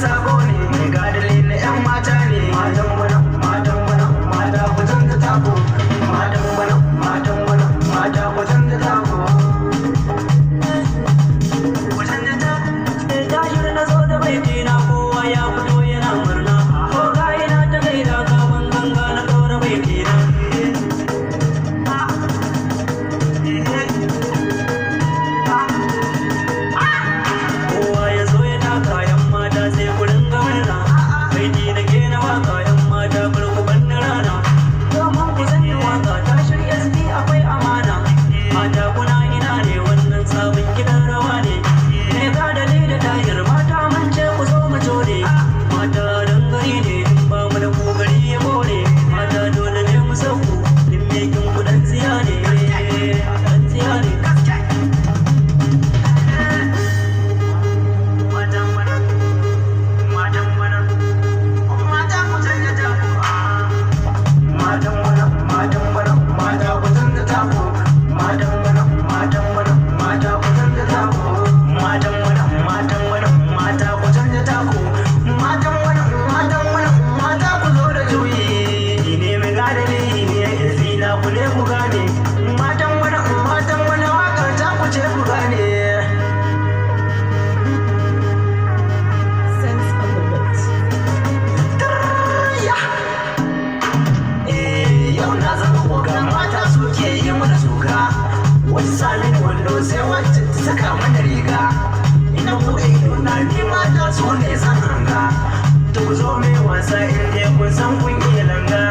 sako ne, mai gadali na 'yan mata ne. Matan bana, matan bana, mata ku canza tako. Matan bana, matan bana, mata ku canza tako. Ku canza tako. Tahir na zo da baiti na kowa ya fito yana murna. Ko ga ina ta gaida gaban ganga na ɗora baiti na. Kowa ya zo ya taka 'yan mata sai ku ringa murna. Baiti na ke na waka 'yan mata bar ku banni rana. Domin ku sani waka ta shirya SP akwai amana. Mata kuna ina ne wannan sabon gidan rawa ne. Me gadali da Tahir mata mun ce ku zo mu jode. Mata dangare ne in ba mu da kokari ya more. Mata dole ne mu sauku in mekin ku dan tsiya ne. Dan tsiya ne. Matan bana, matan bana, mata ku canza tako. Matan bana, matan bana, mata ku canza tako. Matan bana, matan bana, mata ku canza tako. Matan bana, matan bana, mata ku canza tako. Matan bana, matan bana, mata ku zo da juyi. Ni ne mai gadali ne zina ku ne ku gane. Matan bana, matan bana, waka ta ku ce ku gane. Sense of the Mix. Yau na zama oga mata suke yi mana suka. Wasu samin wando sai wacce ta saka mana riga. Ina buɗe ido na ni mata su ne zan hanga. To ku zo mai wasa in dai kun san kun iya langa.